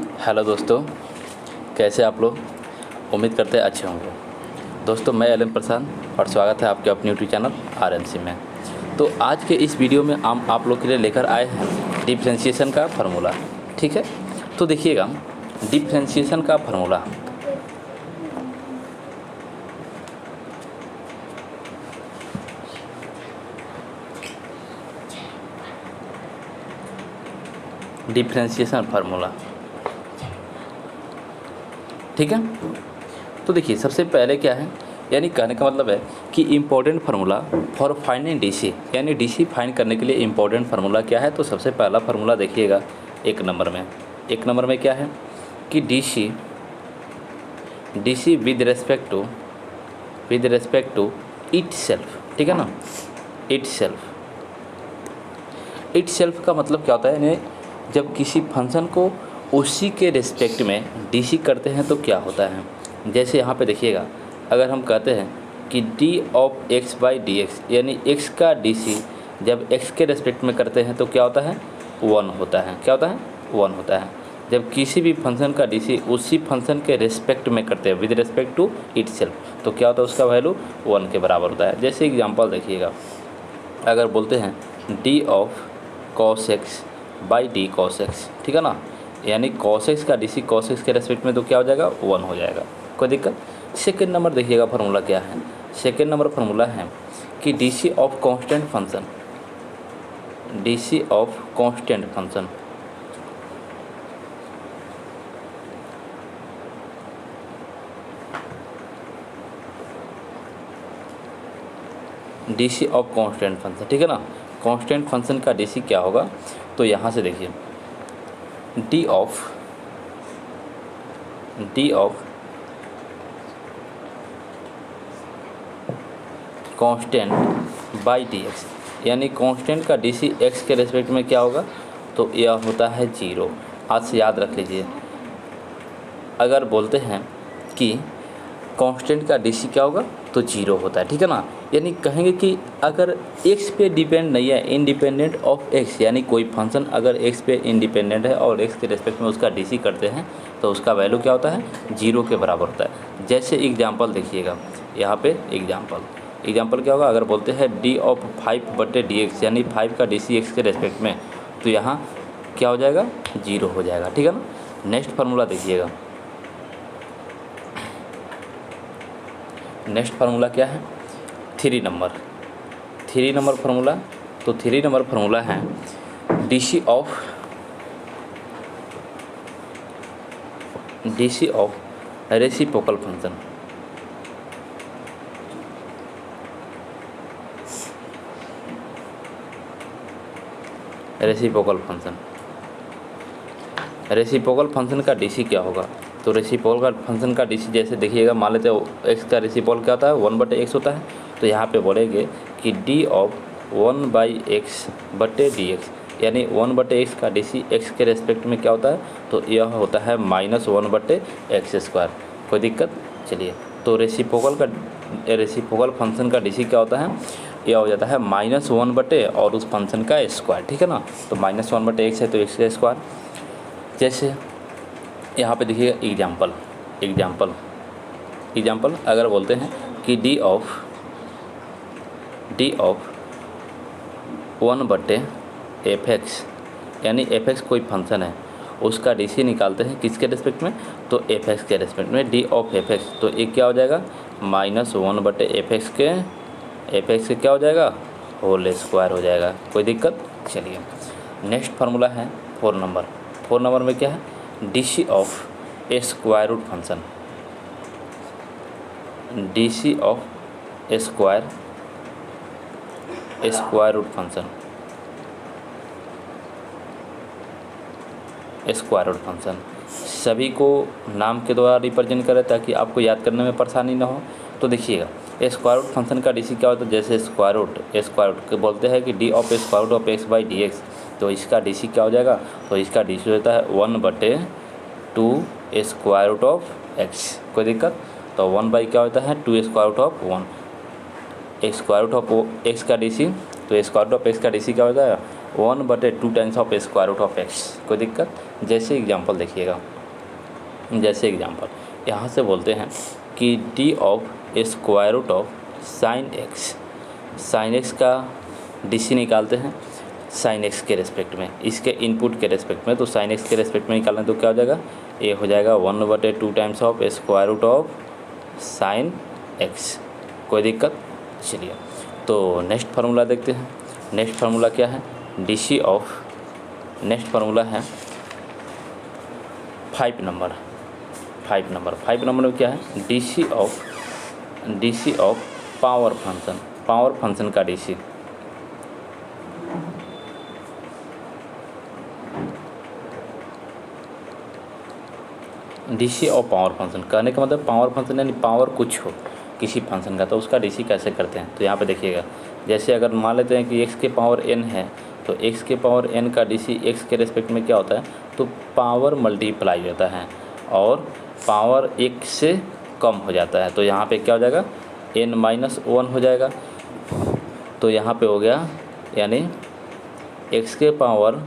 Hello दोस्तों, कैसे आप लोग। उम्मीद करते हैं अच्छे होंगे। दोस्तों, मैं एल एम प्रसाद और स्वागत है आपके अपने यूट्यूब चैनल आरएमसी में। तो आज के इस वीडियो में हम आप लोग के लिए लेकर आए हैं डिफरेंशिएशन का फार्मूला। ठीक है, तो देखिएगा डिफरेंशिएशन का फार्मूला। डिफरेंशिएशन फार्मूला, ठीक है। तो देखिए, सबसे पहले क्या है, यानी कहने का मतलब है कि important formula for finding DC, यानी डीसी फाइंड करने के लिए इम्पोर्टेंट फार्मूला क्या है। तो सबसे पहला फार्मूला देखिएगा एक नंबर में क्या है कि DC with respect to itself, ठीक है ना। इट सेल्फ का मतलब क्या होता है, यानी जब किसी फंक्शन को उसी के रिस्पेक्ट में डीसी करते हैं तो क्या होता है। जैसे यहाँ पे देखिएगा, अगर हम कहते हैं कि d of x by d x, यानी एक्स का डीसी जब एक्स के रेस्पेक्ट में करते हैं तो क्या होता है, 1 होता है। क्या होता है, 1 होता है। जब किसी भी फंक्शन का डीसी उसी फंक्शन के रेस्पेक्ट में करते हैं with respect to itself, तो क्या होता है, उसका वैल्यू 1 के बराबर होता है। जैसे एग्जांपल देखिएगा, अगर बोलते हैं D of cos x by D cos x, ठीक है ना, यानी कॉस एक्स का डीसी कॉस एक्स के रेस्पेक्ट में तो क्या हो जाएगा, 1 हो जाएगा, कोई दिक्कत। सेकेंड नंबर देखिएगा फार्मूला क्या है। सेकेंड नंबर फार्मूला है कि DC of constant function, DC of constant function, DC of constant function, ठीक है ना। कांस्टेंट फंक्शन का डीसी क्या होगा, तो यहाँ से देखिए D of constant by d x, यानी कांस्टेंट का डीसी एक्स के रेस्पेक्ट में क्या होगा, तो यह होता है 0। आज से याद रख लीजिए, अगर बोलते हैं कि कांस्टेंट का डीसी क्या होगा तो 0 होता है, ठीक है ना। यानी कहेंगे कि अगर x पे डिपेंड नहीं है, इंडिपेंडेंट ऑफ x, यानी कोई फंक्शन अगर x पे इंडिपेंडेंट है और x के रेस्पेक्ट में उसका डीसी करते हैं तो उसका वैल्यू क्या होता है, 0 के बराबर होता है। जैसे एग्जांपल देखिएगा, यहाँ पे एग्जांपल क्या होगा, अगर बोलते हैं डी ऑफ 5/dx, यानी 5 का डीसी x के रेस्पेक्ट में, तो यहाँ क्या हो जाएगा, 0 हो जाएगा, ठीक है ना। नेक्स्ट फार्मूला देखिएगा, नेक्स्ट फार्मूला क्या है, 3 नंबर फार्मूला। तो 3 नंबर फार्मूला है DC of reciprocal function, reciprocal function का डीसी क्या होगा। तो रेसिप्रोकल फंक्शन का डीसी जैसे देखिएगा, मान लेते हैं एक्स का रेसिप्रोकल क्या होता है, 1/x होता है। तो यहाँ पे बोलेंगे कि डी ऑफ 1/x/dx, यानी 1/x का डीसी एक्स के रेस्पेक्ट में क्या होता है, तो यह होता है -1/x²। कोई दिक्कत। चलिए, तो रेसिप्रोकल फंक्शन का डीसी क्या होता है, यह हो जाता है -1 और उस फंक्शन का स्क्वायर, ठीक है ना। तो -1/x है तो x का स्क्वायर। जैसे यहाँ पे देखिए एग्जाम्पल अगर बोलते हैं कि डी ऑफ 1/fx, यानी fx कोई फंक्शन है, उसका डीसी निकालते हैं किसके रेस्पेक्ट में, तो fx के रेस्पेक्ट में, डी ऑफ fx, तो एक क्या हो जाएगा, -1/fx के क्या हो जाएगा, होल स्क्वायर हो जाएगा। कोई दिक्कत। चलिए, नेक्स्ट फार्मूला है 4 नंबर में क्या है, DC of square root function, DC of square root function, सभी को नाम के द्वारा रिप्रेजेंट करें ताकि आपको याद करने में परेशानी ना हो। तो देखिएगा, स्क्वायर रूट फंक्शन का डीसी क्या होता है, जैसे स्क्वायर रूट के बोलते हैं कि d of square root of x by d x, तो इसका डीसी क्या हो जाएगा, तो इसका डीसी होता है 1/2 स्क्वायर रूट ऑफ एक्स। कोई दिक्कत। तो 1 क्या होता है, 2 square root of 1, square root of x का डीसी, तो स्क्वायर रूट ऑफ एक्स का डीसी क्या होता है, 1/2 times of square root of x. कोई दिक्कत? जैसे एग्जांपल देखिएगा, जैसे एग्जांपल यहाँ से बोलते हैं कि d of square root of sine x, sine x का डीसी निकालते हैं साइन एक्स के रेस्पेक्ट में, इसके इनपुट के रेस्पेक्ट में। तो साइन एक्स के रेस्पेक्ट में निकालना तो क्या हो जाएगा, ये हो जाएगा 1/2 times of square root of sine x. कोई दिक्कत? चलिए तो नेक्स्ट फार्मूला देखते हैं। नेक्स्ट फार्मूला क्या है, डीसी ऑफ, नेक्स्ट फार्मूला है 5 नंबर। 5 नंबर में क्या है, DC of power function, power function का DC. DC of power function कहने का मतलब पावर फंक्शन यानी पावर कुछ हो किसी फंक्शन का, तो उसका डीसी कैसे करते हैं। तो यहाँ पे देखिएगा, जैसे अगर मान लेते हैं कि x के पावर n है, तो x के पावर n का डीसी x के रेस्पेक्ट में क्या होता है, तो पावर मल्टीप्लाई होता है और पावर 1 से कम हो जाता है। तो यहाँ पे क्या हो जाएगा, n-1 हो जाएगा। तो यहाँ पे हो गया, यानी x के पावर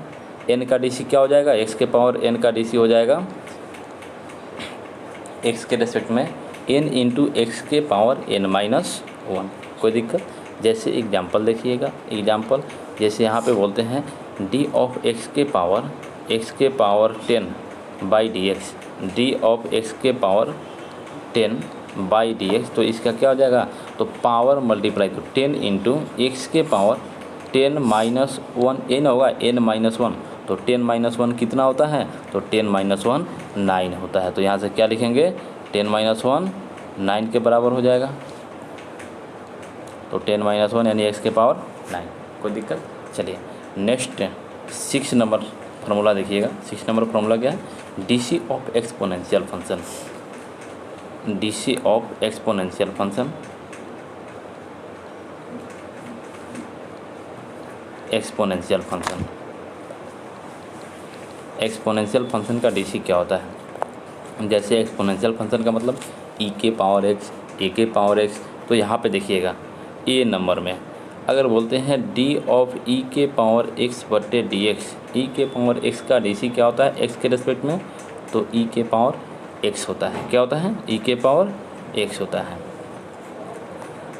n का डीसी क्या हो जाएगा, x के पावर n का डीसी हो जाएगा x के रेस्पेक्ट में n इंटू एक्स के पावर n-1। कोई दिक्कत? जैसे एग्जांपल देखिएगा, एग्जांपल जैसे यहाँ पे बोलते हैं d ऑफ x के power 10 by d x, D of x के पावर 10 बाई डी एक्स। तो इसका क्या हो जाएगा, तो पावर मल्टीप्लाई, तो 10 इंटू एक्स के पावर 10-1 n होगा, n-1। तो 10-1 कितना होता है, तो 10-1 9 होता है। तो यहाँ से क्या लिखेंगे, 10-1 9 के बराबर हो जाएगा। तो 10-1 यानी एक्स के पावर 9। कोई दिक्कत? चलिए नेक्स्ट 6 नंबर फार्मूला देखिएगा। 6 नंबर फार्मूला क्या है, DC of exponential function, DC of exponential function, exponential function, exponential function का डीसी क्या होता है। जैसे एक्सपोनेंशियल फंक्शन का मतलब e के पावर x, a के पावर x। तो यहाँ पे देखिएगा a नंबर में अगर बोलते हैं d ऑफ e के पावर x बटे डी एक्स, ई के पावर x का डीसी क्या होता है x के रेस्पेक्ट में, तो e के पावर x होता है। क्या होता है, e के पावर x होता है।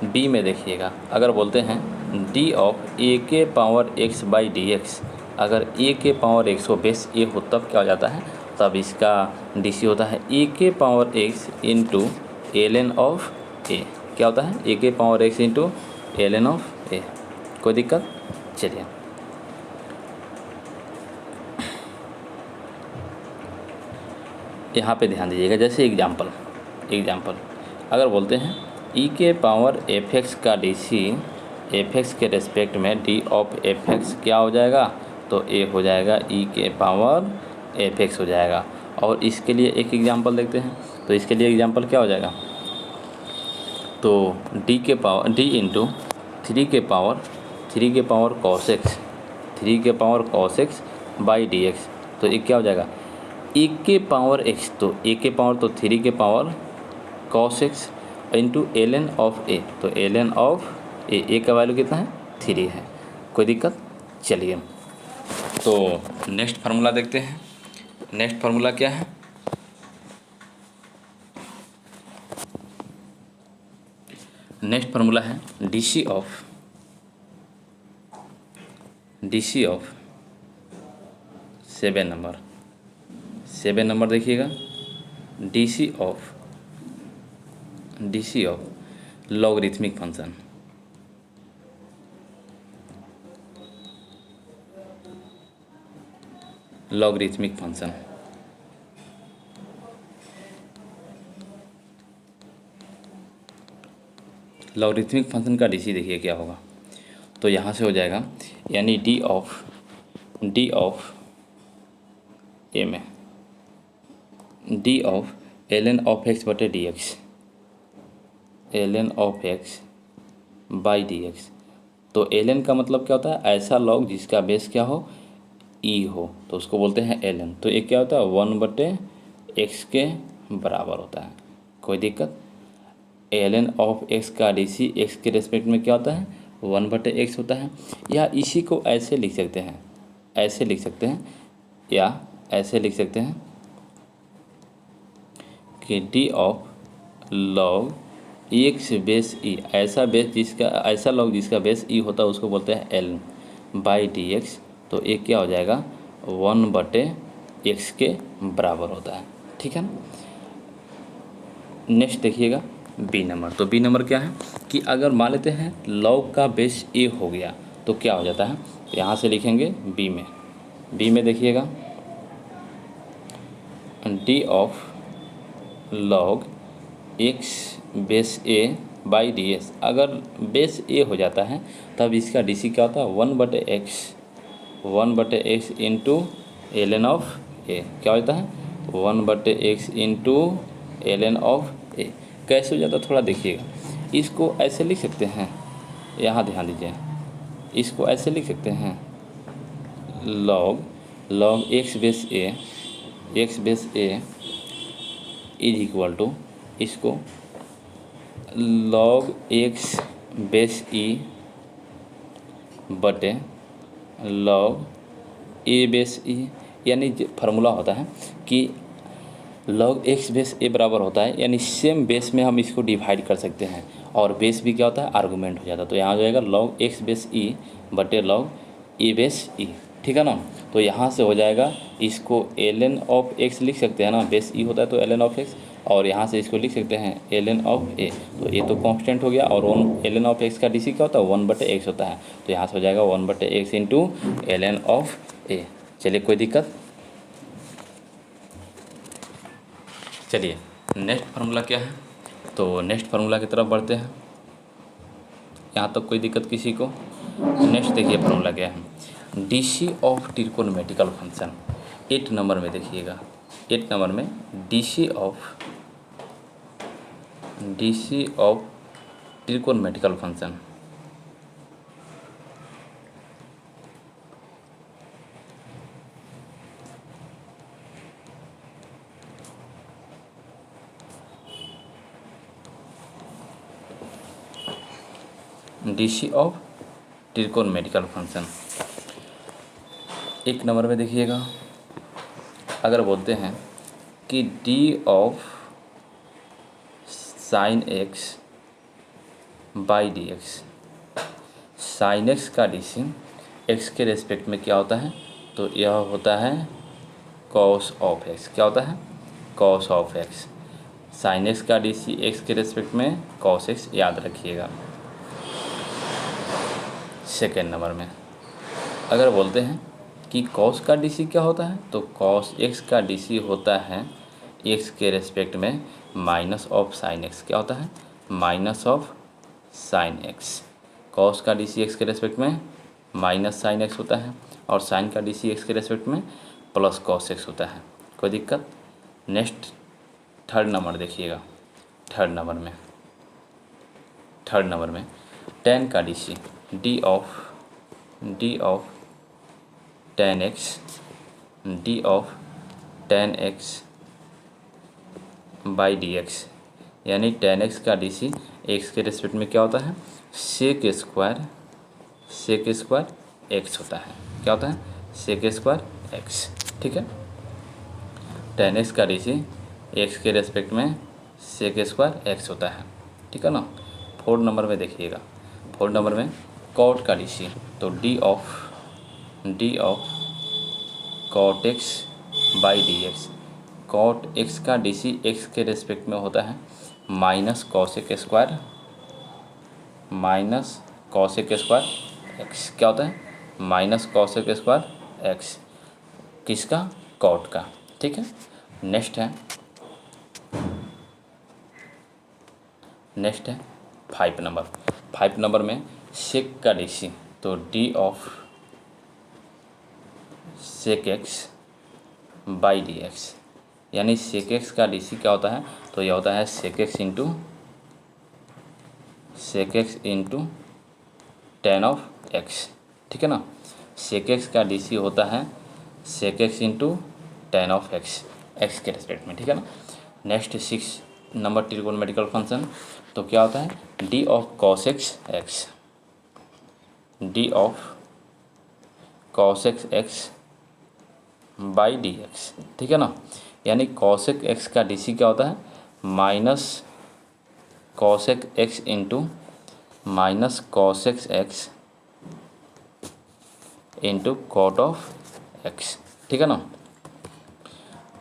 b में देखिएगा, अगर बोलते हैं d ऑफ a के power x by d x, अगर a के पावर x हो, बेस a हो, तब क्या हो जाता है, तब इसका डीसी होता है a के power x into ln of a। क्या होता है, a के power x into ln of a। कोई दिक्कत? चलिए यहाँ पे ध्यान दीजिएगा। जैसे एग्जांपल अगर बोलते हैं e के पावर fx का डीसी fx के रेस्पेक्ट में d ऑफ fx क्या हो जाएगा, तो a हो जाएगा e के पावर fx हो जाएगा। और इसके लिए एक एग्जांपल देखते हैं। तो इसके लिए एग्जांपल क्या हो जाएगा, तो d इंटू 3 के पावर cos x, 3 के power cos x by d x. तो ये क्या हो जाएगा, a के पावर x, तो a के पावर तो 3 के power cos x into ln of a। तो ln ऑफ a का वैल्यू कितना है, 3 है। कोई दिक्कत? चलिए तो नेक्स्ट फार्मूला देखते हैं। नेक्स्ट फार्मूला क्या है, नेक्स्ट फार्मूला है डीसी ऑफ 7 नंबर देखिएगा, DC of logarithmic function, logarithmic function. Logarithmic function का डीसी देखिए क्या होगा, तो यहाँ से हो जाएगा, यानी डी ऑफ ए में d of ln of x बटे d x, ln of x by d x. तो ln का मतलब क्या होता है, ऐसा लॉग जिसका बेस क्या हो, ई हो, तो उसको बोलते हैं ln। तो ये क्या होता है, 1/x के बराबर होता है। कोई दिक्कत? ln ऑफ x का डीसी x के रेस्पेक्ट में क्या होता है, 1/x होता है। या इसी को ऐसे लिख सकते हैं, ऐसे लिख सकते हैं, या ऐसे लिख सकते हैं कि d of log x base e, ऐसा बेस जिसका, ऐसा लॉग जिसका बेस ई होता है उसको बोलते हैं एल बाई डी एक्स। तो एक क्या हो जाएगा 1/x के बराबर होता है। ठीक है ना। नेक्स्ट देखिएगा बी नंबर। तो बी नंबर क्या है कि अगर मान लेते हैं लॉग का बेस ए हो गया तो क्या हो जाता है, तो यहाँ से लिखेंगे बी में। बी में देखिएगा D of log x base A by D S. अगर बेस ए हो जाता है तब इसका डी सी क्या होता है 1/x into l n of a. क्या होता है 1/x into l n of a. कैसे हो जाता है थोड़ा देखिएगा। इसको ऐसे लिख सकते हैं, यहाँ ध्यान दीजिए, इसको ऐसे लिख सकते हैं log x base a is equal to, इसको लॉग एक्स बेस ई बटे लॉग ए बेस ई। यानी फार्मूला होता है कि लॉग एक्स बेस ए बराबर होता है, यानी सेम बेस में हम इसको डिवाइड कर सकते हैं और बेस भी क्या होता है आर्गूमेंट हो जाता है। तो यहाँ हो जाएगा लॉग एक्स बेस ई बटे लॉग ए बेस ई। ठीक है ना। तो यहाँ से हो जाएगा, इसको एल एन ऑफ एक्स लिख सकते हैं ना, बेस ई होता है तो एल एन ऑफ एक्स, और यहाँ से इसको लिख सकते हैं एल एन ऑफ ए। तो ए तो कांस्टेंट हो गया, और एल एन ऑफ एक्स का डी सी क्या होता है 1/x होता है। तो यहाँ से हो जाएगा 1/x into l n of a. चलिए कोई दिक्कत। चलिए नेक्स्ट फार्मूला क्या है, तो नेक्स्ट फार्मूला की तरफ बढ़ते हैं। यहाँ तक कोई दिक्कत किसी को। नेक्स्ट देखिए फार्मूला क्या है, d c of trigonometrical function. 8 number में देखिएगा, 8 नंबर में d c of trigonometrical function. D c of trigonometrical function 1 number में देखिएगा, अगर बोलते हैं कि d of sine x by d x, sine x का डी सी एक्स के रेस्पेक्ट में क्या होता है, तो यह होता है कॉस ऑफ एक्स। क्या होता है cos of x. Sine x का डी सी एक्स के रेस्पेक्ट में कॉस एक्स, याद रखिएगा। सेकेंड नंबर में अगर बोलते हैं कि कॉस का डी सी क्या होता है, तो कॉस एक्स का डी सी होता है एक्स के रेस्पेक्ट में माइनस ऑफ साइन एक्स। क्या होता है minus of sine x. Cos का डी सी एक्स के रेस्पेक्ट में माइनस साइन एक्स होता है, और साइन का डी सी एक्स के रेस्पेक्ट में प्लस कॉस एक्स होता है। कोई दिक्कत। नेक्स्ट थर्ड नंबर देखिएगा, थर्ड नंबर में टेन का D C d of tan x by d x, यानी टेन एक्स का डी सी एक्स के रेस्पेक्ट में क्या होता है सेक स्क्वायर एक्स होता है। क्या होता है सेक स्क्वायर एक्स। ठीक है। टेन एक्स का डी सी एक्स के रेस्पेक्ट में सेक स्क्वायर एक्स होता है। ठीक है ना। 4 नंबर में देखिएगा, 4 नंबर में कॉट का डी सी, तो d of cot x by d x. Cot x का डी सी एक्स के रेस्पेक्ट में होता है माइनस कॉसेक स्क्वायर एक्स। क्या होता है माइनस कॉसेक स्क्वायर एक्स, किसका कॉट का। ठीक है। नेक्स्ट है 5 नंबर। 5 नंबर में सेक का डी सी, तो d of sec x by d x, यानी सेक एक्स का डी सी क्या होता है, तो यह होता है sec x into tan of x. ठीक है ना। सेक एक्स का डी सी होता है sec x into tan of x, x के रेस्पेक्ट में। ठीक है ना। नेक्स्ट 6 नंबर ट्रिगोनोमेट्रिकल फंक्शन, तो क्या होता है D of cos x x, D of cosec x by d x, ठीक है ना। यानी कॉसेक एक्स का डीसी क्या होता है, minus cosec x into minus cosec x into cot of x, ठीक है ना।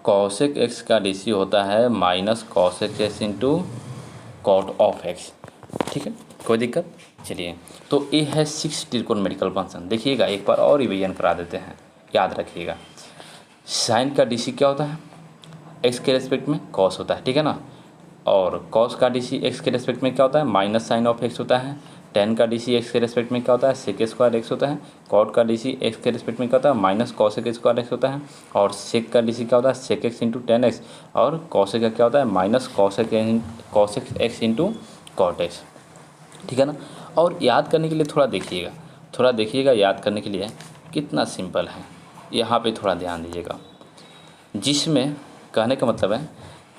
कॉसेक एक्स का डीसी होता है minus cosec x into cot of x, ठीक है, कोई दिक्कत। चलिए, तो ये है 6 ट्रिकोणमितिक फंक्शन। देखिएगा एक बार और रिवीजन करा देते हैं, याद रखिएगा। साइन का डीसी क्या होता है, एक्स के रेस्पेक्ट में कॉस होता है, ठीक है ना। और कॉस का डीसी एक्स के रेस्पेक्ट में क्या होता है, माइनस साइन ऑफ एक्स होता है। टेन का डीसी एक्स के रेस्पेक्ट में क्या होता है, सेक स्क्वायर एक्स होता है। कॉट का डीसी एक्स के रेस्पेक्ट में क्या होता है, माइनस कॉसेक स्क्वायर एक्स होता है। और सेक का डीसी क्या होता है, sec x into tan x. और कॉसेक का क्या होता है, minus cosec x into cot x, ठीक है ना। और याद करने के लिए थोड़ा देखिएगा याद करने के लिए कितना सिंपल है। यहाँ पे थोड़ा ध्यान दीजिएगा, जिसमें कहने का मतलब है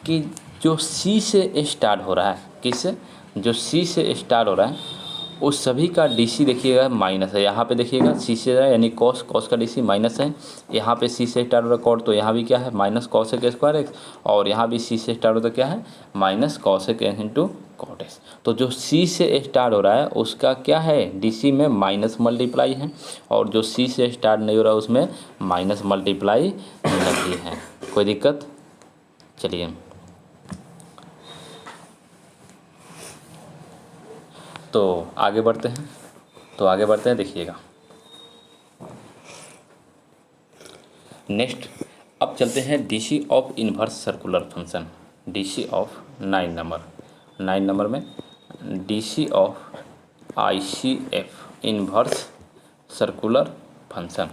कि जो सी से स्टार्ट हो रहा है, किससे, जो सी से स्टार्ट हो रहा है उस सभी का डीसी देखिएगा माइनस है। यहाँ पे देखिएगा सी से है यानी कॉस का डीसी माइनस है। यहाँ पे सी से स्टार्ट हो रहा है कॉट, तो यहाँ भी क्या है माइनस कॉसेक स्क्वायर एक्स। और यहाँ भी सी से स्टार्ट होता क्या है, minus cosec x into cot x. तो जो सी से स्टार्ट हो रहा है उसका क्या है, डीसी में माइनस मल्टीप्लाई है। और जो सी से स्टार्ट नहीं हो रहा है उसमें माइनस मल्टीप्लाई नहीं है। कोई दिक्कत। चलिए, तो आगे बढ़ते हैं, देखिएगा नेक्स्ट। अब चलते हैं DC of inverse circular function, DC of 9 number में DC of ICF inverse circular function,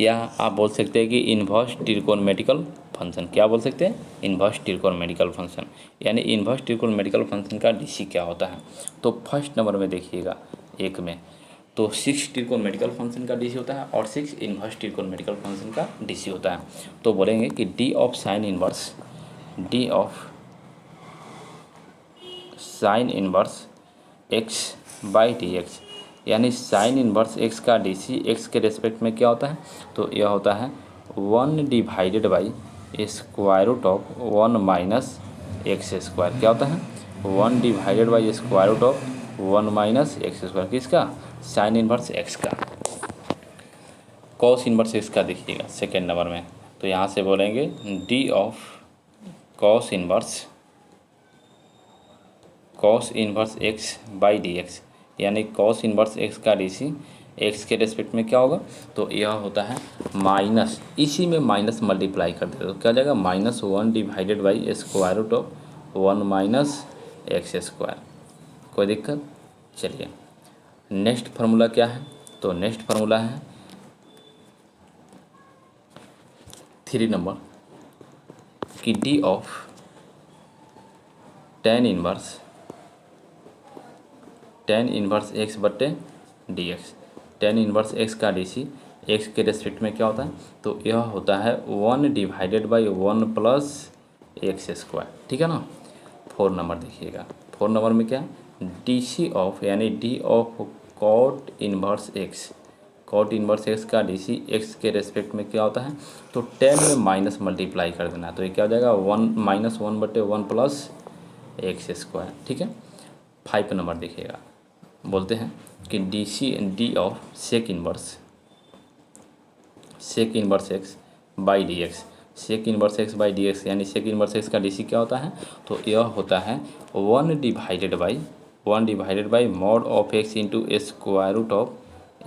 या आप बोल सकते हैं कि इन्वर्स ट्रिकोणमितिकल फंक्शन। क्या बोल सकते हैं, इन्वर्स ट्रिकोणमितिकल फंक्शन। यानी इन्वर्स ट्रिकोणमितिकल फंक्शन का डीसी क्या होता है। तो फर्स्ट नंबर में देखिएगा एक में, तो 6 ट्रिकोणमितिकल फंक्शन का डीसी होता है और 6 इन्वर्स ट्रिकोणमितिकल फंक्शन का डीसी होता है। तो बोलेंगे कि d of sine inverse x by d x, यानी साइन इन्वर्स एक्स का डीसी एक्स के रेस्पेक्ट में क्या होता है, तो यह होता है 1 divided by square root of 1 minus x square. क्या होता है, 1 divided by square root of 1 minus x square. किसका, साइन इन्वर्स एक्स का। कॉस इन्वर्स एक्स का देखिएगा सेकेंड नंबर में, तो यहाँ से बोलेंगे D of cos inverse x by d x, यानी कॉस इन्वर्स एक्स का डीसी एक्स के रेस्पेक्ट में क्या होगा, तो यह होता है माइनस, इसी में माइनस मल्टीप्लाई कर देते तो क्या हो जाएगा, -1 divided by square root of 1 minus x square. कोई दिक्कत। चलिए, नेक्स्ट फार्मूला क्या है, तो नेक्स्ट फार्मूला है 3 नंबर कि d of tan inverse x बट्टे d x. Tan inverse x का डीसी एक्स के रेस्पेक्ट में क्या होता है, तो यह होता है 1 divided by 1 plus x square, ठीक है ना। 4 नंबर देखिएगा, 4 नंबर में क्या, डीसी ऑफ यानी d of cot inverse x का डीसी एक्स के रेस्पेक्ट में क्या होता है, तो 10 में माइनस मल्टीप्लाई कर देना, तो ये क्या हो जाएगा 1 बटे 1 प्लस एक्स स्क्वायर, ठीक है। 5 नंबर देखिएगा, बोलते हैं कि d of sec inverse x by d x. Sec inverse x by d x यानी सेक इन्वर्स एक्स का डीसी क्या होता है, तो यह होता है 1 divided by mod of x into square root of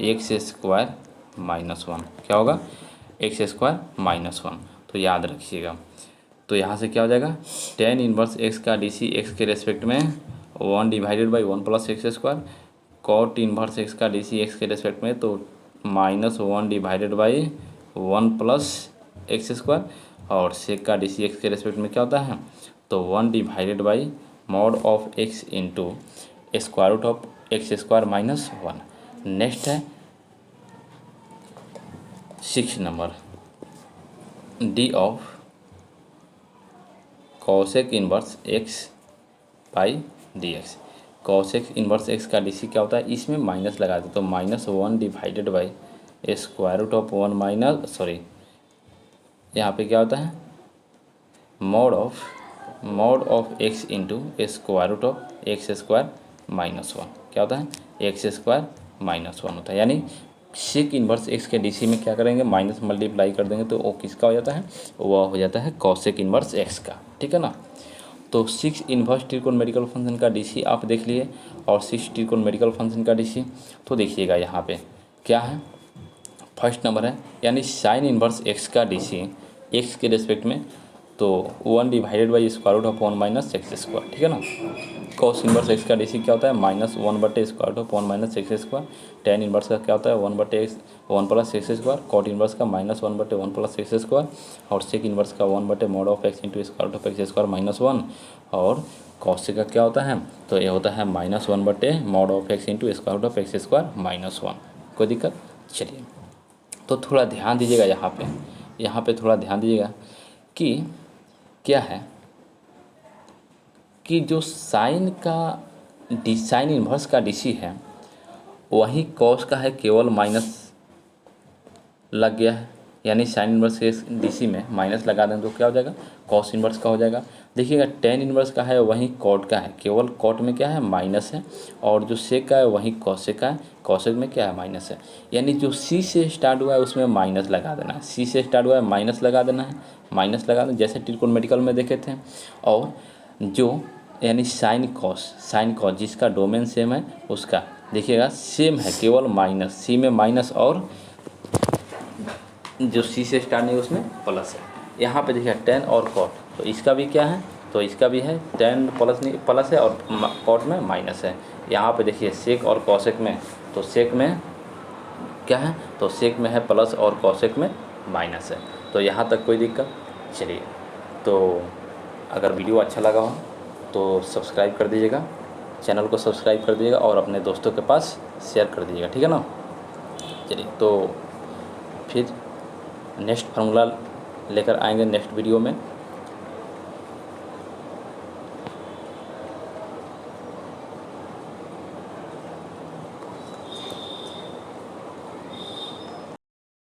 x square minus 1। क्या होगा, एक्स स्क्वायर माइनस 1। तो याद रखिएगा, तो यहाँ से क्या हो जाएगा, टेन इन्वर्स एक्स का डीसी एक्स के रेस्पेक्ट में 1 divided by 1 plus x square. Cot inverse x का डीसी एक्स के रेस्पेक्ट में तो -1 divided by 1 plus x square. और सेक का डीसी एक्स के रेस्पेक्ट में क्या होता है, तो 1 divided by mod of x into square root of x square minus 1। Next है 6 number d of cosec inverse x by d x, cos x inverse x का DC क्या होता है, इसमें माइनस लगा दे तो -1 divided by square root of 1 minus sorry यहाँ पे क्या होता है mod of x into square root of x square -1 क्या होता है एक्स स्क्वायर -1 होता है। यानी सेक इन्वर्स एक्स के DC में क्या करेंगे माइनस मल्टीप्लाई कर देंगे तो वो किसका हो जाता है, वह हो जाता है कॉसेक इन्वर्स एक्स का। ठीक है ना। तो 6 इन्वर्स ट्रिकोनोमेट्रिकल फंक्शन का DC आप देख लिए और 6 ट्रिकोनोमेट्रिकल फंक्शन का DC तो देखिएगा यहाँ पे क्या है, फर्स्ट नंबर है यानी साइन इन्वर्स एक्स का DC एक्स के रेस्पेक्ट में तो 1 divided by square root of 1 minus x square. ठीक है ना। कॉस इन्वर्स एक्स का DC क्या होता है -1 बटे square root of 1 minus x square. Tan inverse का क्या होता है 1 बटे x 1 plus x square. Cot inverse का -1 बटे 1 प्लस एक्स स्क्वायर और सेक इन्वर्स का 1 बटे mod of x into square root of x square -1 और कॉस का क्या होता है तो ये होता है -1 बटे mod of x into square root of x square -1। कोई दिक्कत। चलिए तो थोड़ा ध्यान दीजिएगा यहाँ पे थोड़ा ध्यान दीजिएगा कि क्या है कि जो साइन इन्वर्स का DC है वही कॉस का है, केवल माइनस लग गया है यानी साइन इन्वर्स के DC में माइनस लगा दें तो क्या हो जाएगा कॉस इन्वर्स का हो जाएगा। देखिएगा टेन इन्वर्स का है वहीं कॉट का है, केवल कॉट में क्या है माइनस है और जो सेक का है वहीं कॉसेक का है, कॉसेक में क्या है माइनस है। यानी जो C से स्टार्ट हुआ है उसमें माइनस लगा देना है, C से स्टार्ट हुआ है माइनस लगा देना है, माइनस लगा देना जैसे ट्रिकोनोमेट्रिकल में देखे थे। और जो यानी साइन कॉस जिसका डोमेन सेम है उसका देखिएगा सेम है, केवल माइनस C में माइनस और जो C से स्टार्ट नहीं उसमें प्लस है। यहाँ पे देखिए टेन और कॉट तो इसका भी क्या है तो इसका भी है टेन प्लस है और कॉट में माइनस है। यहाँ पे देखिए सेक और कॉसेक में तो सेक में क्या है तो सेक में है प्लस और कॉसेक में माइनस है। तो यहाँ तक कोई दिक्कत। चलिए तो अगर वीडियो अच्छा लगा हो तो सब्सक्राइब कर दीजिएगा, चैनल को सब्सक्राइब कर दीजिएगा और अपने दोस्तों के पास शेयर कर दीजिएगा। ठीक है ना। चलिए तो फिर नेक्स्ट फार्मूला लेकर आएंगे नेक्स्ट वीडियो में।